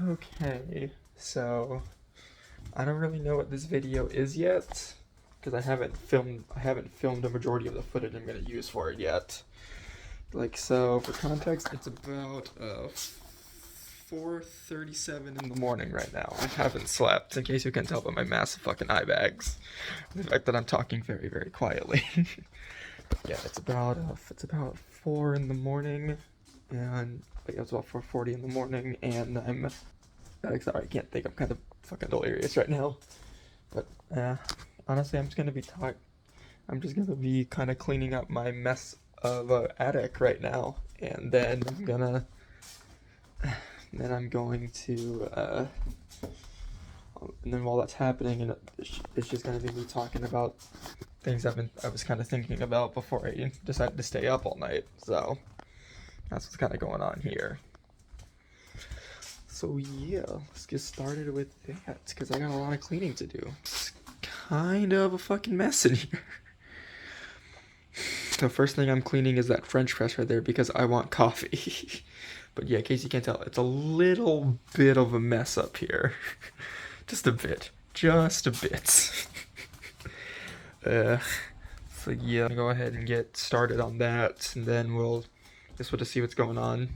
Okay, so I don't really know what this video is yet because I haven't filmed a majority of the footage I'm gonna use for it yet. So for context, it's about 4:37 in the morning right now. I haven't slept, in case you can tell by my massive fucking eye bags. The fact that I'm talking very, very quietly. But yeah, it's about 4 in the morning, and it's about 4:40 in the morning, and I'm sorry, I can't think. I'm kind of fucking delirious right now. But honestly, I'm just gonna be kind of cleaning up my mess of attic right now, and then I'm going to and then while that's happening, and it's just gonna be me talking about things I was kind of thinking about before I decided to stay up all night. So that's what's kind of going on here. So yeah, let's get started with that, because I got a lot of cleaning to do. It's kind of a fucking mess in here. The first thing I'm cleaning is that French press right there because I want coffee. But yeah, in case you can't tell, it's a little bit of a mess up here. Just a bit. Just a bit. So yeah, I'm gonna go ahead and get started on that, and then we'll just see what's going on.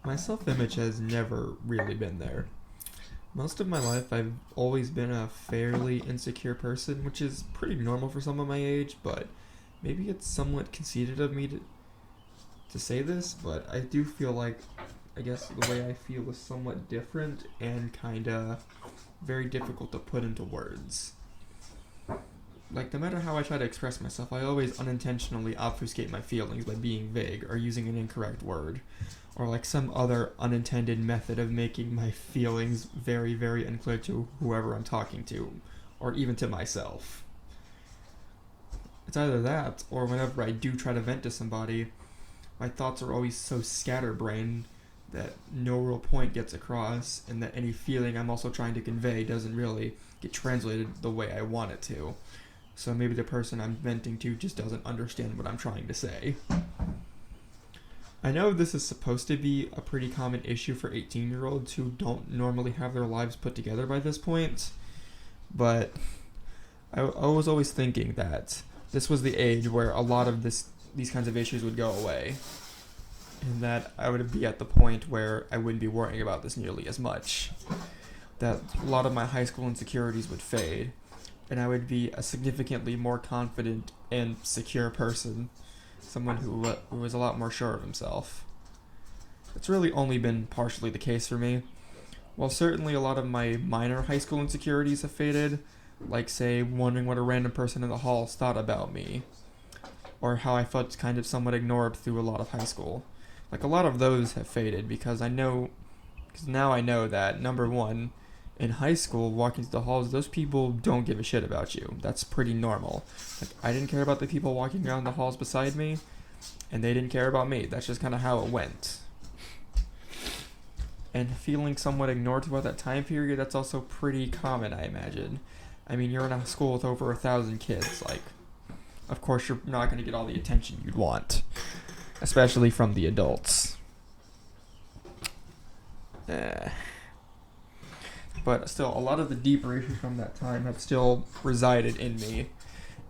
My self-image has never really been there. Most of my life, I've always been a fairly insecure person, which is pretty normal for someone my age, but maybe it's somewhat conceited of me to say this, but I do feel like, I guess the way I feel is somewhat different and kinda very difficult to put into words. Like, no matter how I try to express myself, I always unintentionally obfuscate my feelings by being vague or using an incorrect word, or like some other unintended method of making my feelings very, very unclear to whoever I'm talking to, or even to myself. It's either that, or whenever I do try to vent to somebody, my thoughts are always so scatterbrained that no real point gets across, and that any feeling I'm also trying to convey doesn't really get translated the way I want it to. So maybe the person I'm venting to just doesn't understand what I'm trying to say. I know this is supposed to be a pretty common issue for 18-year-olds who don't normally have their lives put together by this point, but I was always thinking that this was the age where a lot of these kinds of issues would go away, and that I would be at the point where I wouldn't be worrying about this nearly as much. That a lot of my high school insecurities would fade, and I would be a significantly more confident and secure person, someone who was a lot more sure of himself. It's really only been partially the case for me. While certainly a lot of my minor high school insecurities have faded, like say wondering what a random person in the halls thought about me, or how I felt kind of somewhat ignored through a lot of high school. Like, a lot of those have faded because now I know that, number one, in high school, walking through the halls, those people don't give a shit about you. That's pretty normal. Like, I didn't care about the people walking around the halls beside me, and they didn't care about me. That's just kind of how it went. And feeling somewhat ignored throughout that time period, that's also pretty common, I imagine. I mean, you're in a school with over 1,000 kids. Like, of course you're not going to get all the attention you'd want, especially from the adults. But still, a lot of the deeper issues from that time have still resided in me,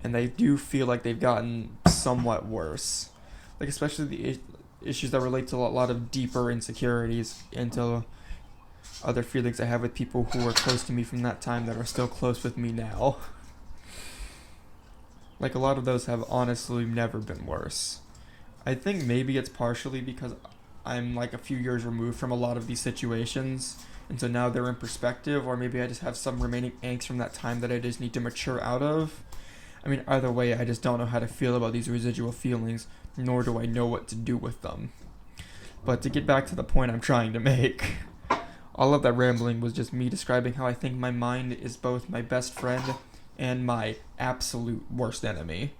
and they do feel like they've gotten somewhat worse. Like, especially the issues that relate to a lot of deeper insecurities and to other feelings I have with people who were close to me from that time that are still close with me now. Like, a lot of those have honestly never been worse. I think maybe it's partially because I'm like a few years removed from a lot of these situations, and so now they're in perspective, or maybe I just have some remaining angst from that time that I just need to mature out of. I mean, either way, I just don't know how to feel about these residual feelings, nor do I know what to do with them. But to get back to the point I'm trying to make, all of that rambling was just me describing how I think my mind is both my best friend and my absolute worst enemy.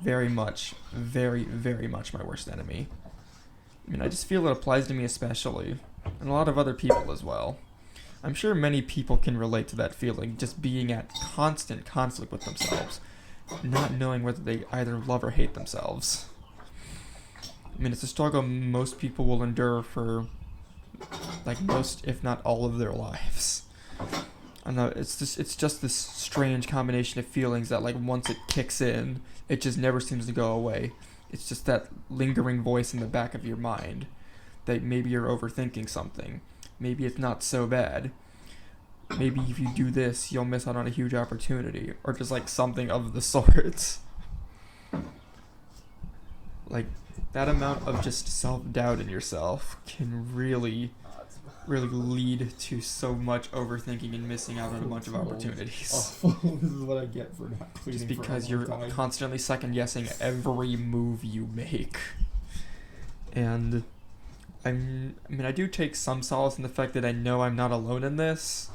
Very much, very, very much my worst enemy. I mean, I just feel it applies to me especially, and a lot of other people as well. I'm sure many people can relate to that feeling, just being at constant conflict with themselves, not knowing whether they either love or hate themselves. I mean, it's a struggle most people will endure for, like, most, if not all of their lives. I know, it's just this strange combination of feelings that, like, once it kicks in, it just never seems to go away. It's just that lingering voice in the back of your mind that maybe you're overthinking something. Maybe it's not so bad. Maybe if you do this, you'll miss out on a huge opportunity, or just, like, something of the sort. Like, that amount of just self-doubt in yourself can really lead to so much overthinking and missing out on a bunch of opportunities. This is what I get for not cleaning. Just because you're constantly second-guessing every move you make. And I do take some solace in the fact that I know I'm not alone in this,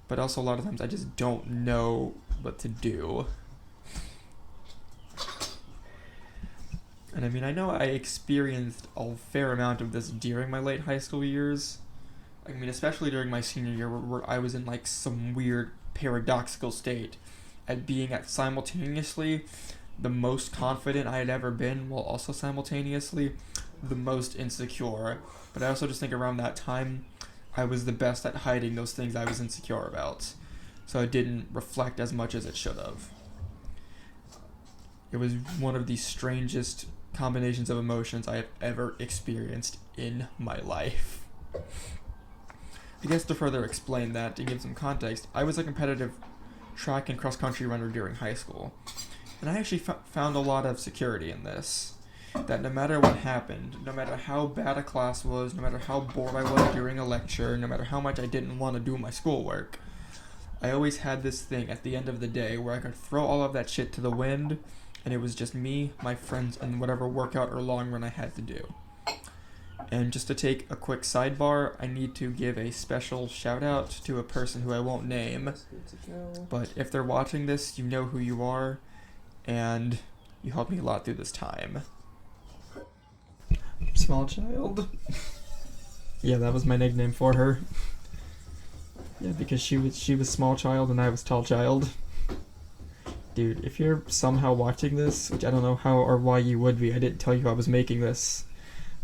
but also a lot of times I just don't know what to do. And I mean, I know I experienced a fair amount of this during my late high school years. I mean, especially during my senior year where I was in, like, some weird paradoxical state at being at simultaneously the most confident I had ever been, while also simultaneously the most insecure. But I also just think around that time, I was the best at hiding those things I was insecure about. So it didn't reflect as much as it should have. It was one of the strangest combinations of emotions I have ever experienced in my life. I guess to further explain that and give some context, I was a competitive track and cross-country runner during high school. And I actually found a lot of security in this. That no matter what happened, no matter how bad a class was, no matter how bored I was during a lecture, no matter how much I didn't want to do my schoolwork, I always had this thing at the end of the day where I could throw all of that shit to the wind, and it was just me, my friends, and whatever workout or long run I had to do. And just to take a quick sidebar, I need to give a special shout out to a person who I won't name, but if they're watching this, you know who you are, and you helped me a lot through this time. Small child. Yeah, that was my nickname for her. Yeah, because she was small child and I was tall child. Dude, if you're somehow watching this, which I don't know how or why you would be, I didn't tell you I was making this.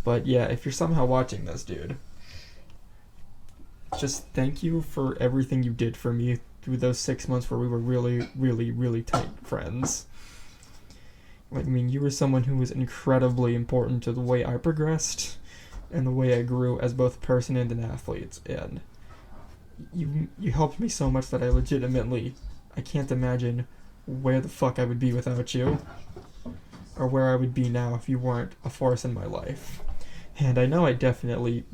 But yeah, if you're somehow watching this, dude, just thank you for everything you did for me through those 6 months where we were really, really, really tight friends. Like, I mean, you were someone who was incredibly important to the way I progressed and the way I grew as both a person and an athlete. And you helped me so much that I can't imagine where the fuck I would be without you, or where I would be now if you weren't a force in my life. And I know I definitely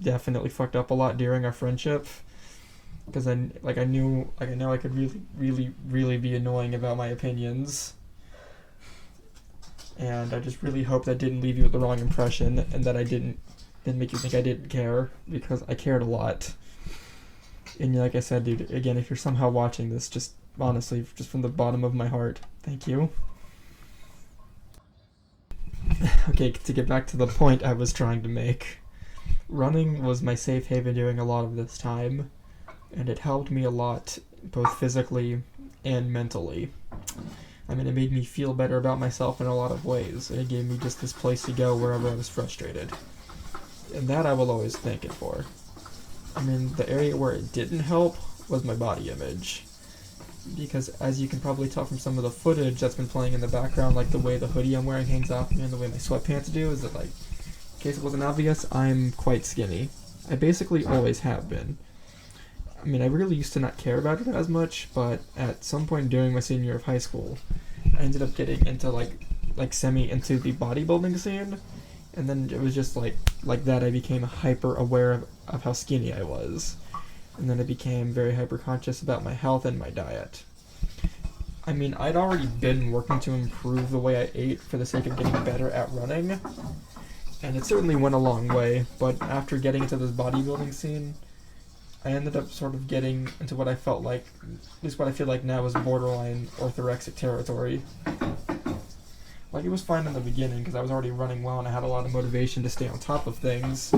fucked up a lot during our friendship, because I know I could really be annoying about my opinions. And I just really hope that didn't leave you with the wrong impression, and that I didn't make you think I didn't care, because I cared a lot. And like I said, dude, again, if you're somehow watching this, just honestly, just from the bottom of my heart, thank you. Okay, to get back to the point I was trying to make. Running was my safe haven during a lot of this time, and it helped me a lot, both physically and mentally. I mean, it made me feel better about myself in a lot of ways, and it gave me just this place to go wherever I was frustrated. And that I will always thank it for. I mean, the area where it didn't help was my body image. Because as you can probably tell from some of the footage that's been playing in the background, like the way the hoodie I'm wearing hangs off me and the way my sweatpants do, is that, like, in case it wasn't obvious, I'm quite skinny. I basically always have been. I mean, I really used to not care about it as much, but at some point during my senior year of high school, I ended up getting into, like semi into the bodybuilding scene, and then it was just like that I became hyper aware of how skinny I was. And then I became very hyper-conscious about my health and my diet. I mean, I'd already been working to improve the way I ate for the sake of getting better at running, and it certainly went a long way, but after getting into this bodybuilding scene, I ended up sort of getting into what I felt like, at least what I feel like now is borderline orthorexic territory. Like, it was fine in the beginning, because I was already running well and I had a lot of motivation to stay on top of things.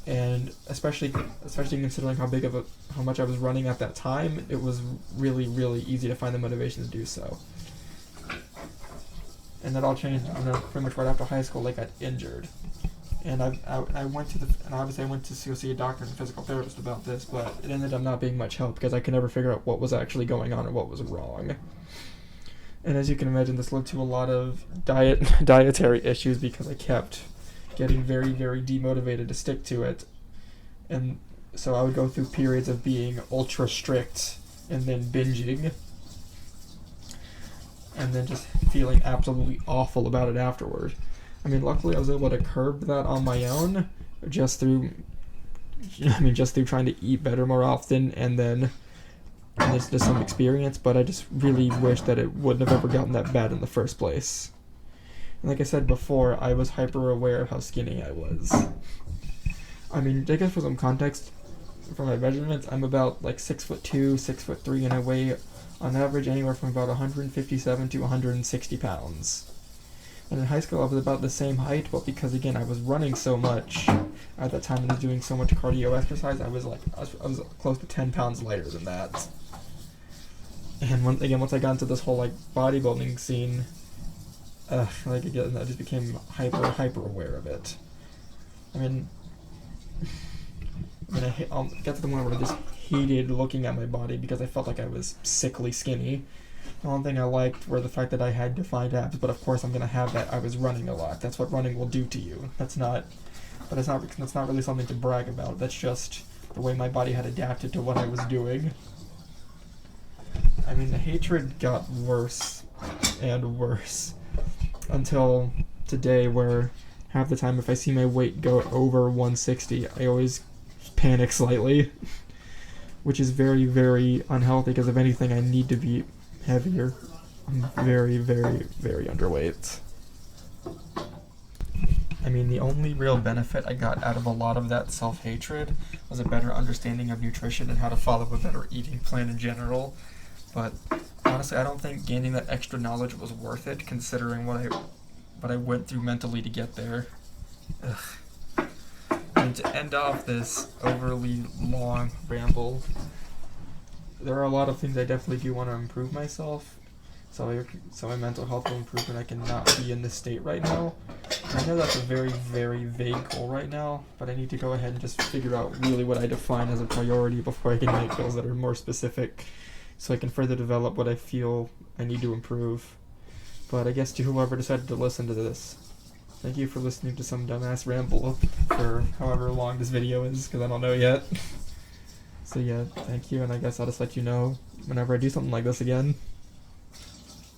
And especially considering how much I was running at that time, it was really, really easy to find the motivation to do so. And that all changed pretty much right after high school. I got injured. And I went to and obviously I went to go see a doctor and a physical therapist about this, but it ended up not being much help because I could never figure out what was actually going on and what was wrong. And as you can imagine, this led to a lot of dietary issues because I kept getting very, very demotivated to stick to it. And so I would go through periods of being ultra strict and then binging and then just feeling absolutely awful about it afterward. I mean, luckily I was able to curb that on my own just through trying to eat better more often and then there's just some experience, but I just really wish that it wouldn't have ever gotten that bad in the first place. And like I said before, I was hyper aware of how skinny I was. I mean, I guess for some context, for my measurements, I'm about like 6'2", 6'3", and I weigh on average anywhere from about 157 to 160 pounds. And in high school I was about the same height, but because again I was running so much at that time and I was doing so much cardio exercise, I was close to 10 pounds lighter than that. And once I got into this whole like bodybuilding scene, I just became hyper aware of it. I'll get to the point where I just hated looking at my body because I felt like I was sickly skinny. The one thing I liked were the fact that I had defined abs, but of course I'm gonna have that. I was running a lot. That's what running will do to you. That's not really something to brag about. That's just the way my body had adapted to what I was doing. I mean, the hatred got worse and worse until today, where half the time if I see my weight go over 160, I always panic slightly, which is very, very unhealthy because if anything, I need to be heavier. I'm very, very, very underweight. I mean, the only real benefit I got out of a lot of that self-hatred was a better understanding of nutrition and how to follow a better eating plan in general. But honestly, I don't think gaining that extra knowledge was worth it, considering what I went through mentally to get there. Ugh. And to end off this overly long ramble, there are a lot of things I definitely do want to improve myself. So my mental health will improve and I cannot be in this state right now. I know that's a very, very vague goal right now, but I need to go ahead and just figure out really what I define as a priority before I can make goals that are more specific, so I can further develop what I feel I need to improve. But I guess to whoever decided to listen to this, thank you for listening to some dumbass ramble for however long this video is, because I don't know yet. So yeah, thank you, and I guess I'll just let you know whenever I do something like this again.